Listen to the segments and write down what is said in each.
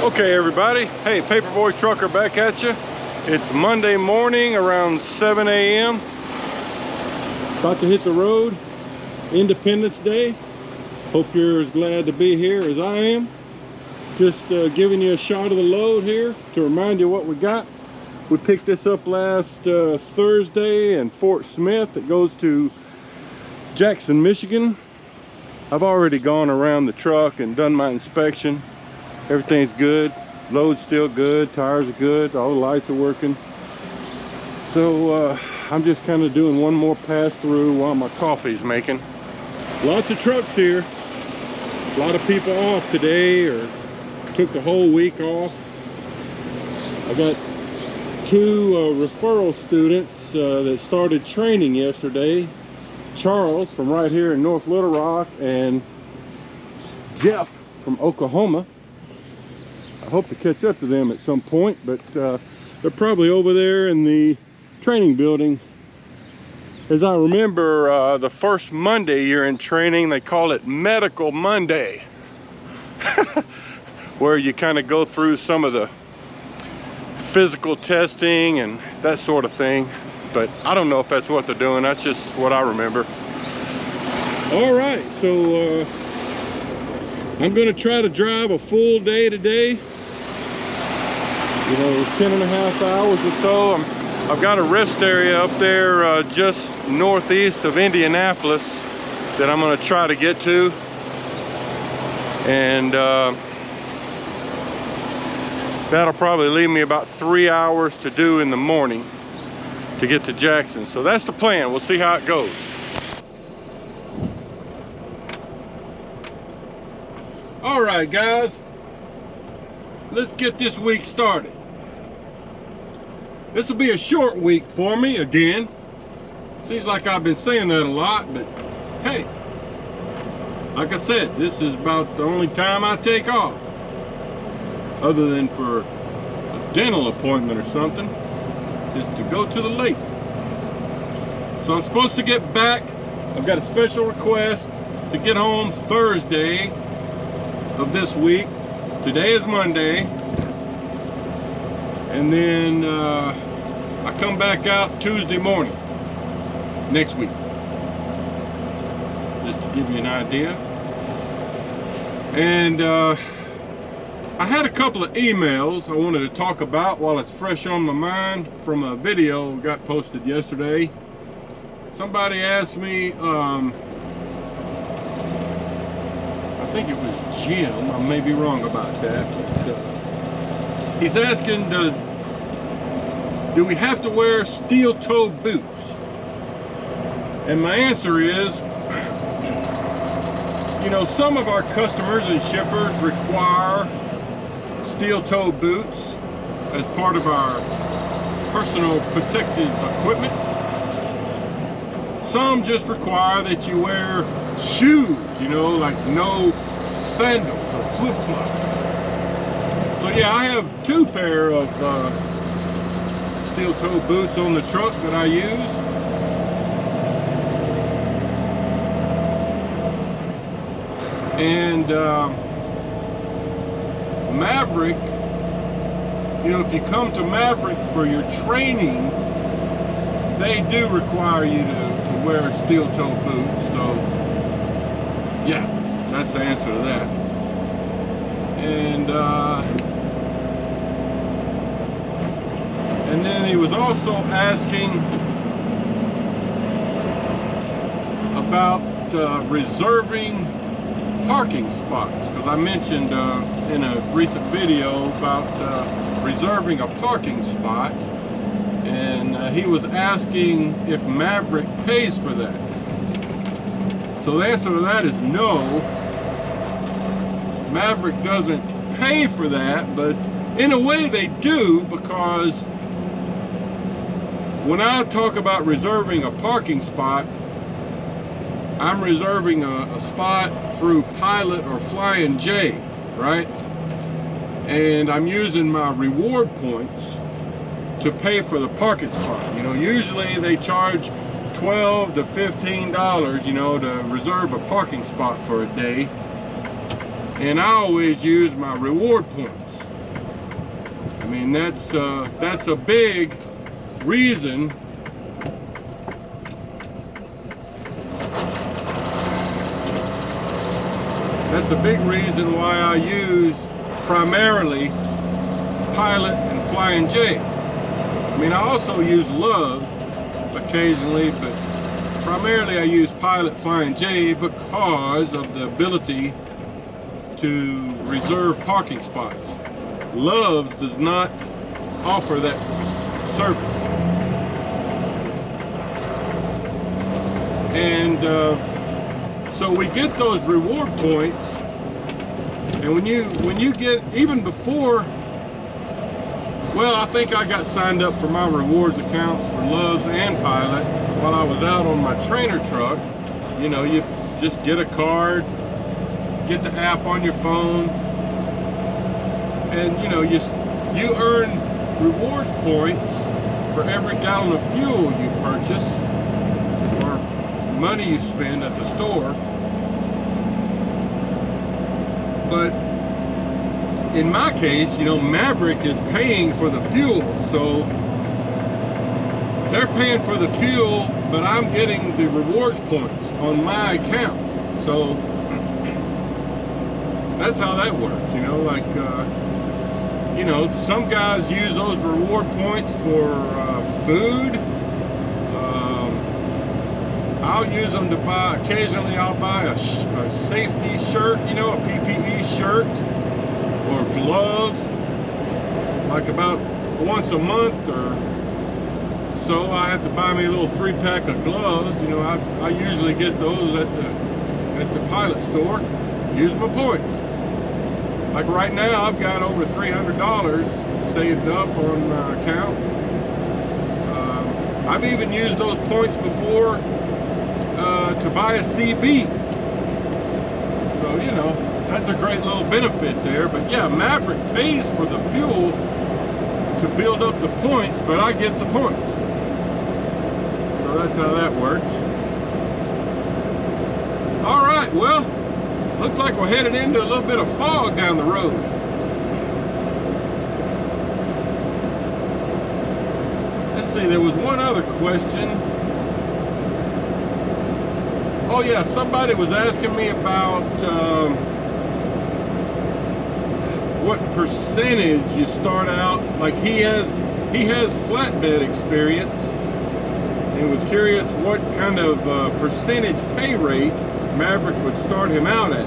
Okay everybody, hey, Paperboy Trucker back at you. It's Monday morning around 7 a.m. About to hit the road, Independence Day. Hope you're as glad to be here as I am. Just giving you a shot of the load here to remind you what we got. We picked this up last Thursday in Fort Smith. It goes to Jackson, Michigan. I've already gone around the truck and done my inspection. Everything's good, load's still good, tires are good, all the lights are working. So I'm just kind of doing one more pass through while my coffee's making. Lots of trucks here. A lot of people off today or took the whole week off. I got two referral students that started training yesterday. Charles from right here in North Little Rock and Jeff from Oklahoma. I hope to catch up to them at some point, but they're probably over there in the training building. As I remember, the first Monday you're in training, they call it Medical Monday, where you kind of go through some of the physical testing and that sort of thing. But I don't know if that's what they're doing. That's just what I remember. All right, so I'm going to try to drive a full day today. You know, 10.5 hours or so. I've got a rest area up there just northeast of Indianapolis that I'm going to try to get to. And that'll probably leave me about 3 hours to do in the morning to get to Jackson. So that's the plan. We'll see how it goes. All right, guys. Let's get this week started. This will be a short week for me again. Seems like I've been saying that a lot, but hey, like I said, this is about the only time I take off, other than for a dental appointment or something, is to go to the lake. So I'm supposed to get back. I've got a special request to get home Thursday of this week. Today is Monday, and then I come back out Tuesday morning next week, just to give you an idea. And I had a couple of emails I wanted to talk about while it's fresh on my mind from a video that got posted yesterday. Somebody asked me, I think it was Jim, I may be wrong about that, but he's asking, do we have to wear steel-toed boots? And my answer is, you know, some of our customers and shippers require steel-toed boots as part of our personal protective equipment. Some just require that you wear shoes, you know, like no sandals or flip-flops. So yeah, I have two pair of steel-toed boots on the truck that I use. And Maverick, you know, if you come to Maverick for your training, they do require you to wear steel-toed boots. So yeah, that's the answer to that. And then he was also asking about reserving parking spots, because I mentioned in a recent video about reserving a parking spot, and he was asking if Maverick pays for that. So the answer to that is no. Maverick doesn't pay for that, but in a way they do, because when I talk about reserving a parking spot, I'm reserving a spot through Pilot or Flying J, right? And I'm using my reward points to pay for the parking spot. You know, usually they charge $12 to $15, you know, to reserve a parking spot for a day. And I always use my reward points. I mean, that's a big reason why I use primarily Pilot and Flying J. I mean, I also use Loves occasionally, but primarily I use Pilot, Flying J because of the ability to reserve parking spots. Loves does not offer that service. And so we get those reward points, and when you get, even before, well, I think I got signed up for my rewards accounts for Loves and Pilot while I was out on my trainer truck. You know, you just get a card, get the app on your phone, and you know, you earn rewards points for every gallon of fuel you purchase or money you spend at the store. But in my case, you know, Maverick is paying for the fuel, so they're paying for the fuel, but I'm getting the rewards points on my account. So that's how that works, you know, like, you know, some guys use those reward points for food. I'll use them to buy, occasionally I'll buy a safety shirt, you know, a PPE shirt, or gloves, like about once a month or so. I have to buy me a little 3-pack of gloves. You know, I usually get those at the Pilot store. Use my points. Like right now, I've got over $300 saved up on my account. I've even used those points before to buy a CB. So, you know, that's a great little benefit there. But yeah, Maverick pays for the fuel to build up the points, but I get the points. So that's how that works. All right, well, looks like we're headed into a little bit of fog down the road. Let's see, there was one other question. Oh yeah, somebody was asking me about what percentage you start out. Like he has flatbed experience, and was curious what kind of percentage pay rate Maverick would start him out at.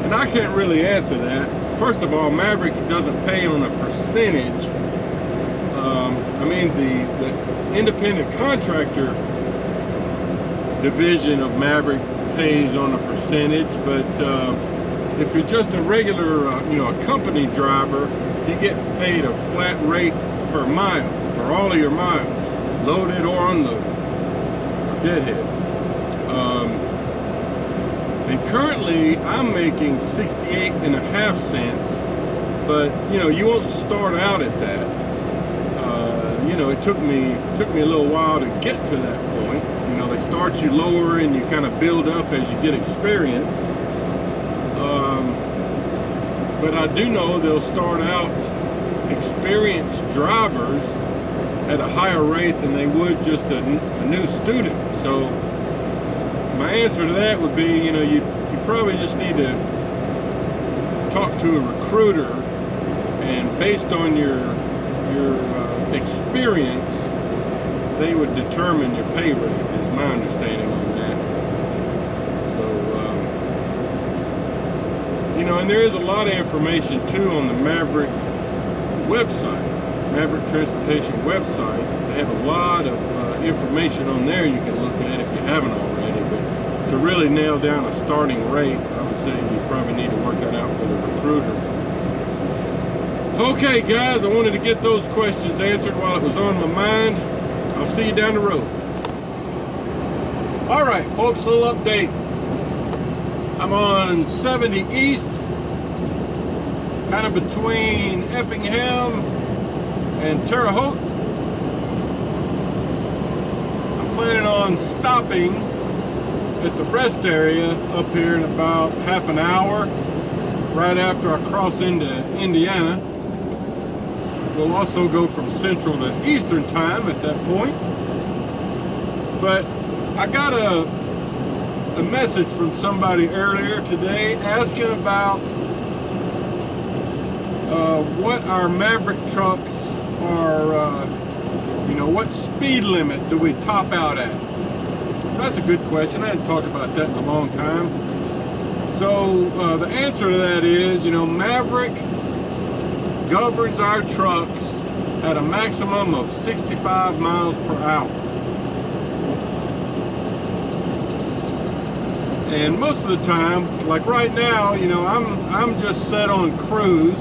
And I can't really answer that. First of all, Maverick doesn't pay on a percentage. I mean, the independent contractor division of Maverick pays on a percentage, but if you're just a regular, you know, a company driver, you get paid a flat rate per mile for all of your miles, loaded or unloaded, or deadhead. And currently, I'm making 68.5 cents, but you know, you won't start out at that. You know, it took me a little while to get to that point. You know, they start you lower and you kind of build up as you get experience. But I do know they'll start out experienced drivers at a higher rate than they would just a new student. So my answer to that would be, you know, you probably just need to talk to a recruiter, and based on your experience, they would determine your pay rate, is my understanding on that. So, you know, and there is a lot of information too on the Maverick website, Maverick Transportation website. They have a lot of information on there you can look at if you haven't already. But to really nail down a starting rate, I would say you probably need to work that out with a recruiter. Okay guys, I wanted to get those questions answered while it was on my mind. I'll see you down the road. All right, folks, a little update. I'm on 70 East, kind of between Effingham and Terre Haute. I'm planning on stopping at the rest area up here in about half an hour, right after I cross into Indiana. we'll also go from Central to Eastern time at that point. But I got a message from somebody earlier today asking about what our Maverick trucks are, you know, what speed limit do we top out at? That's a good question. I hadn't talked about that in a long time. So the answer to that is, you know, Maverick governs our trucks at a maximum of 65 miles per hour. And most of the time, like right now, you know, I'm just set on cruise,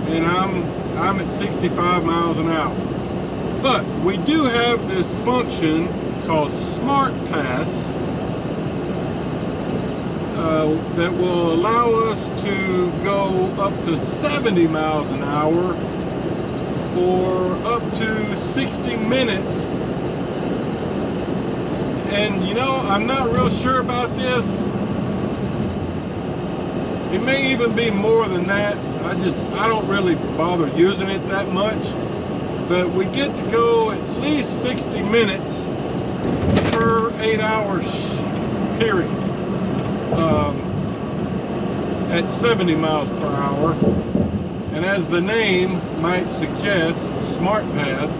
and I'm at 65 miles an hour. But we do have this function called Smart Pass that will allow us to go up to 70 miles an hour for up to 60 minutes. And you know, I'm not real sure about this. It may even be more than that. I don't really bother using it that much. But we get to go at least 60 minutes per 8 hours period at 70 miles per hour. And as the name might suggest, Smart Pass,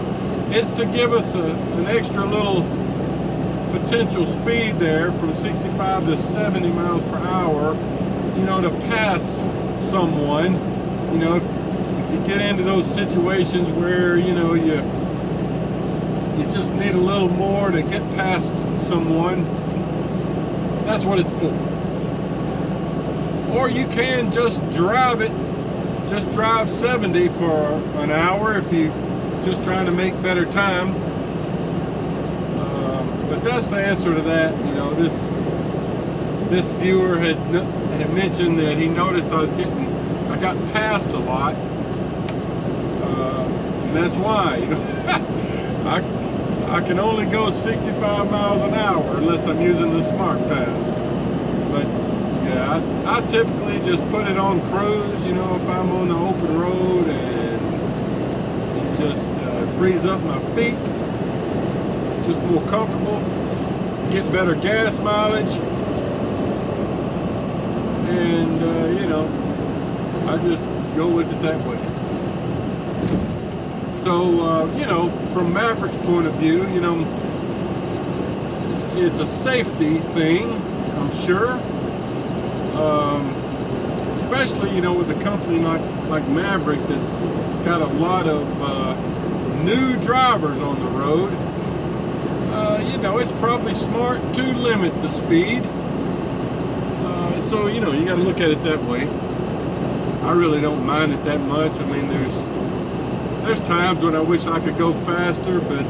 it's to give us an extra little potential speed there from 65 to 70 miles per hour, you know, to pass someone. You know, if you get into those situations where, you know, you just need a little more to get past someone, that's what it's for. Or you can just drive 70 for an hour if you just trying to make better time. But that's the answer to that. You know, this viewer had mentioned that he noticed I got passed a lot, and that's why, you know, I can only go 65 miles an hour unless I'm using the Smart Pass. But yeah, I typically just put it on cruise, you know, if I'm on the open road, and it just frees up my feet, just more comfortable, get better gas mileage, and you know, I just go with it that way. So you know, from Maverick's point of view, you know, it's a safety thing, I'm sure. Especially, you know, with a company like Maverick that's got a lot of new drivers on the road. You know, it's probably smart to limit the speed. So, you know, you got to look at it that way. I really don't mind it that much. I mean, there's times when I wish I could go faster, but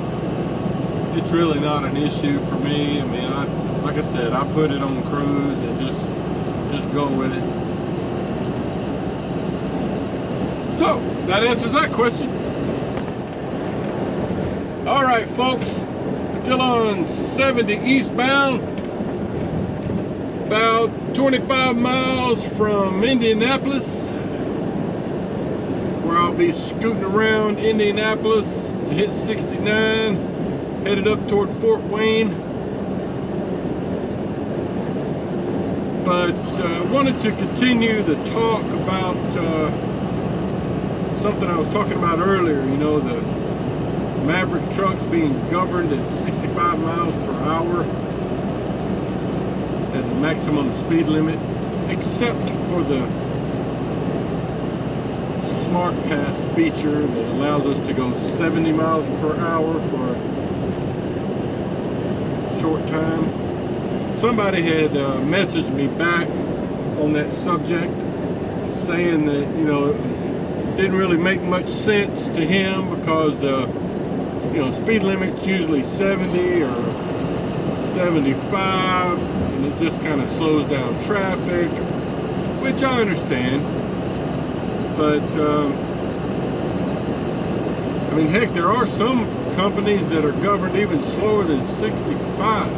it's really not an issue for me. I mean, like I said, I put it on cruise and just go with it. So that answers that question. All right, folks, still on 70 eastbound, about 25 miles from Indianapolis, where I'll be scooting around Indianapolis to hit 69, headed up toward Fort Wayne. But wanted to continue the talk about something I was talking about earlier, you know, the Maverick trucks being governed at 65 miles per hour as a maximum speed limit, except for the Smart Pass feature that allows us to go 70 miles per hour for a short time. Somebody had messaged me back on that subject, saying that, you know, it didn't really make much sense to him because the, you know, speed limit's usually 70 or 75, and it just kind of slows down traffic, which I understand. But I mean, heck, there are some companies that are governed even slower than 65.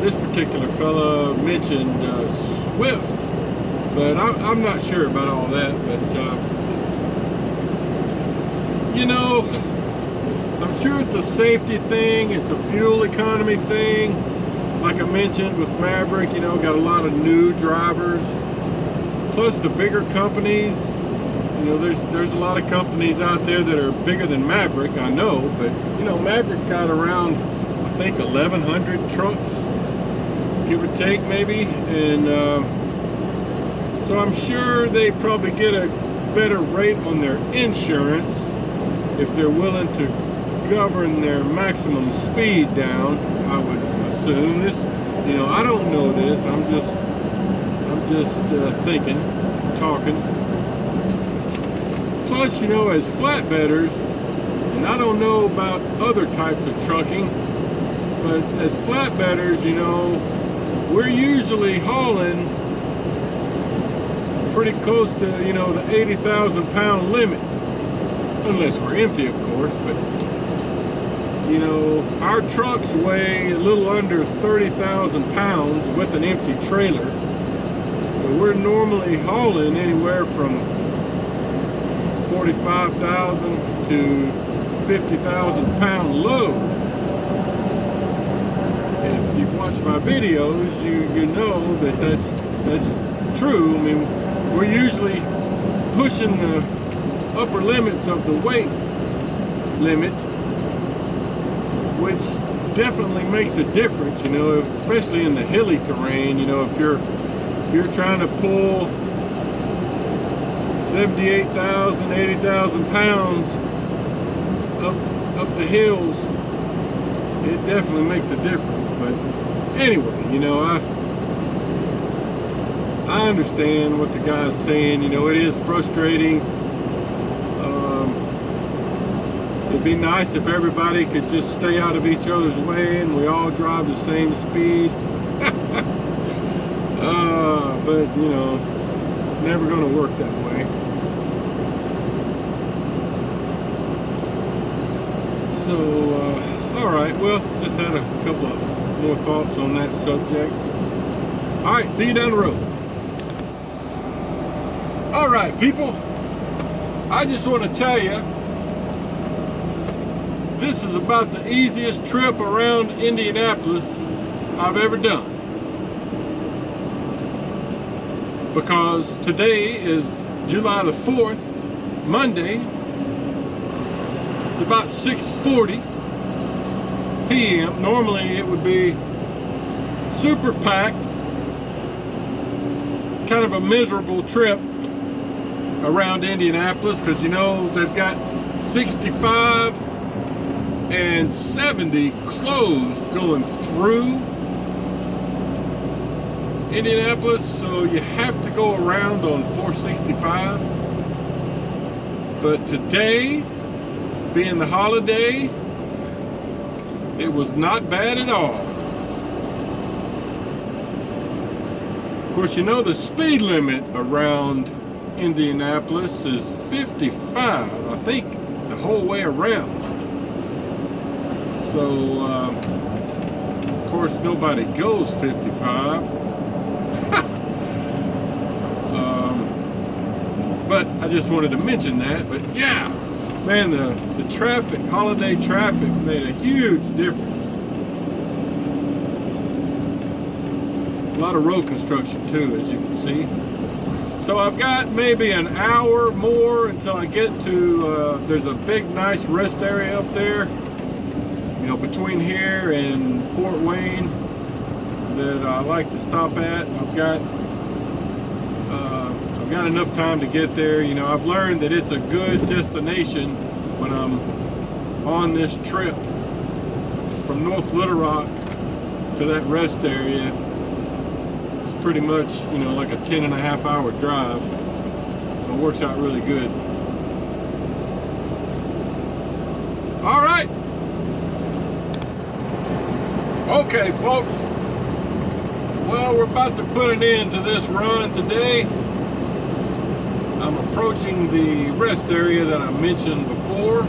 This particular fella mentioned Swift, but I'm not sure about all that. But you know, I'm sure it's a safety thing, it's a fuel economy thing. Like I mentioned with Maverick, you know, got a lot of new drivers. Plus the bigger companies, you know, there's a lot of companies out there that are bigger than Maverick, I know, but you know, Maverick's got around, I think, 1,100 trucks, give or take maybe, and so I'm sure they probably get a better rate on their insurance if they're willing to govern their maximum speed down, I would assume. This, you know, I don't know this, I'm just thinking, talking. Plus, you know, as flatbedders, and I don't know about other types of trucking, but as flatbedders, you know, we're usually hauling pretty close to, you know, the 80,000 pound limit, unless we're empty, of course. But you know, our trucks weigh a little under 30,000 pounds with an empty trailer, so we're normally hauling anywhere from 45,000 to 50,000 pound load. And if you've watched my videos, you know that that's true. I mean, we're usually pushing the upper limits of the weight limit, which definitely makes a difference, you know, especially in the hilly terrain. You know, if you're trying to pull 78,000, 80,000 pounds up the hills, it definitely makes a difference. But anyway, you know, I understand what the guy's saying. You know, it is frustrating. It'd be nice if everybody could just stay out of each other's way and we all drive the same speed. But you know, it's never going to work that way. So, all right, well, just had a couple of more thoughts on that subject. All right, see you down the road. All right, people, I just want to tell you, this is about the easiest trip around Indianapolis I've ever done. Because today is July the 4th, Monday. It's about 6:40 p.m. Normally it would be super packed, kind of a miserable trip around Indianapolis, because you know they've got 65 and 70 closed going through Indianapolis, so you have to go around on 465. But today, being the holiday, it was not bad at all. Of course, you know the speed limit around Indianapolis is 55, I think, the whole way around. So, of course, nobody goes 55. But I just wanted to mention that. But yeah, man, the traffic, holiday traffic, made a huge difference. A lot of road construction too, as you can see. So I've got maybe an hour more until I get to, there's a big nice rest area up there, you know, between here and Fort Wayne, that I like to stop at. I've got enough time to get there. You know, I've learned that it's a good destination when I'm on this trip from North Little Rock to that rest area. It's pretty much, you know, like a 10.5-hour drive, so it works out really good. All right. Okay, folks. Well, we're about to put an end to this run today. I'm approaching the rest area that I mentioned before.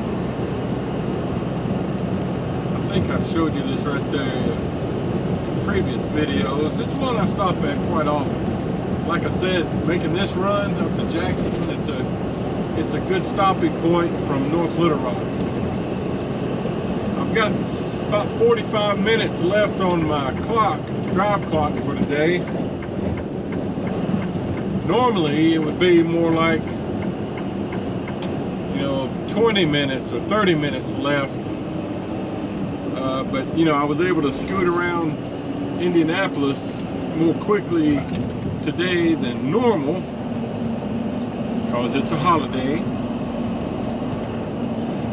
I think I've showed you this rest area in previous videos. It's one I stop at quite often. Like I said, making this run up to Jackson, it's a good stopping point from North Little Rock. I've got about 45 minutes left on my clock, drive clock for today. Normally it would be more like, 20 minutes or 30 minutes left. But I was able to scoot around Indianapolis more quickly today than normal because it's a holiday.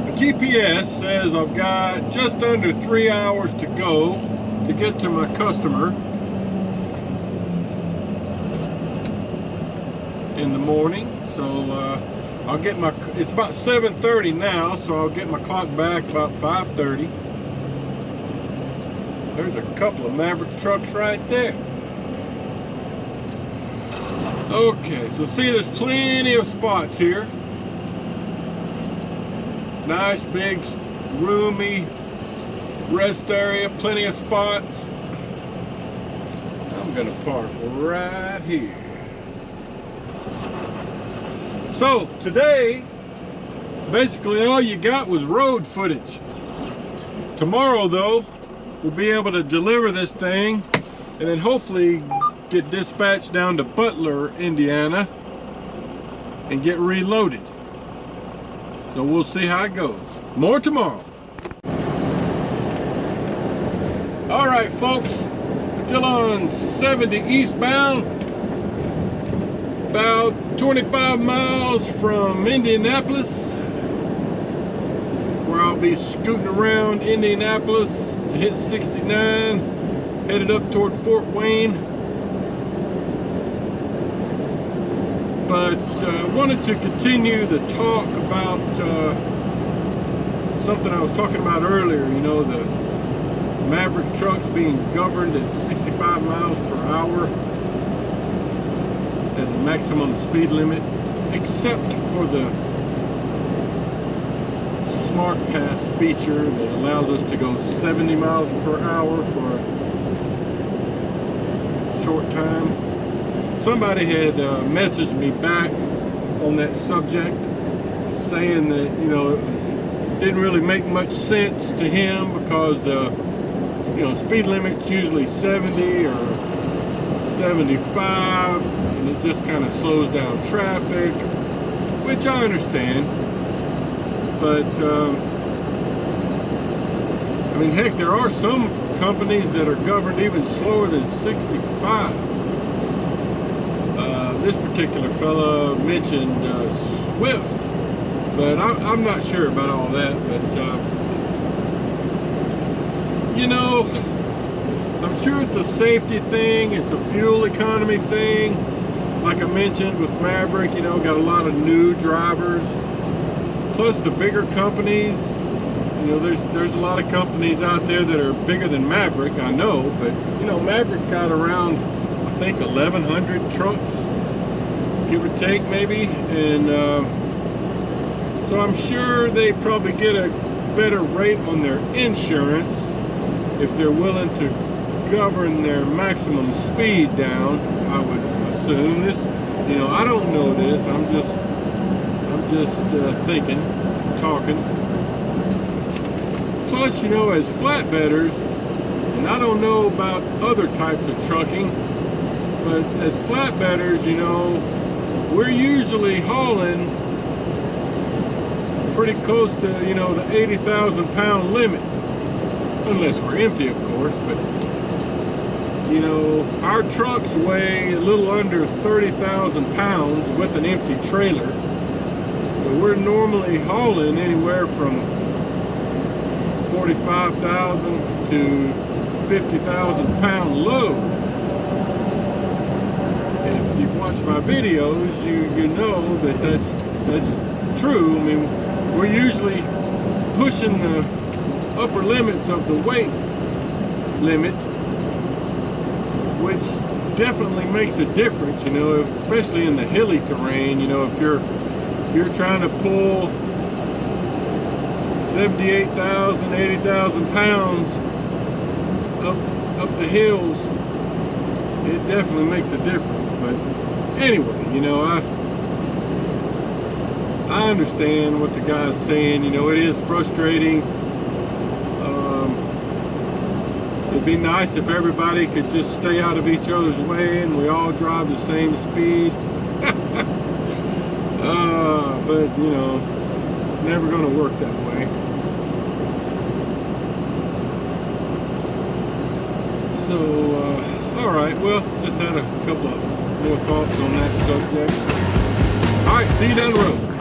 The GPS says I've got just under 3 hours to go to get to my customer in the morning. So I'll get it's about 7:30 now, so I'll get my clock back about 5:30. There's a couple of Maverick trucks right there. Okay, so see, there's plenty of spots here. Nice, big, roomy rest area, plenty of spots. I'm gonna park right here. So today, basically all you got was road footage. Tomorrow though, we'll be able to deliver this thing and then hopefully get dispatched down to Butler, Indiana and get reloaded. So we'll see how it goes. More tomorrow. All right, folks, still on 70 eastbound. About 25 miles from Indianapolis, where I'll be scooting around Indianapolis to hit 69, headed up toward Fort Wayne. But wanted to continue the talk about something I was talking about earlier, the Maverick trucks being governed at 65 miles per hour as a maximum speed limit, except for the Smart Pass feature that allows us to go 70 miles per hour for a short time. Somebody had messaged me back on that subject, saying that it didn't really make much sense to him because the speed limit's usually 70 or 75, and it just kind of slows down traffic, which I understand. But I mean, heck, there are some companies that are governed even slower than 65. This particular fella mentioned Swift, but I'm not sure about all that. But I'm sure it's a safety thing, it's a fuel economy thing. Like I mentioned with Maverick, got a lot of new drivers. Plus the bigger companies, there's a lot of companies out there that are bigger than Maverick, I know, but Maverick's got around, I think, 1,100 trucks, give or take maybe, and so I'm sure they probably get a better rate on their insurance if they're willing to govern their maximum speed down. I would assume this, I don't know this, I'm just thinking, talking. Plus, as flatbedders, and I don't know about other types of trucking, but as flatbedders, we're usually hauling pretty close to, the 80,000 pound limit, unless we're empty, of course. But our trucks weigh a little under 30,000 pounds with an empty trailer. So we're normally hauling anywhere from 45,000 to 50,000 pound load. If you've watched my videos, you know that that's true. I mean, we're usually pushing the upper limits of the weight limit, which definitely makes a difference, especially in the hilly terrain. If you're trying to pull 78,000, 80,000 pounds up the hills, it definitely makes a difference. But anyway, I I understand what the guy's saying. You know, it is frustrating. It'd be nice if everybody could just stay out of each other's way and we all drive the same speed. But you know, it's never going to work that way. So, all right, well, just had a couple of more thoughts on that subject. All right, see you down the road.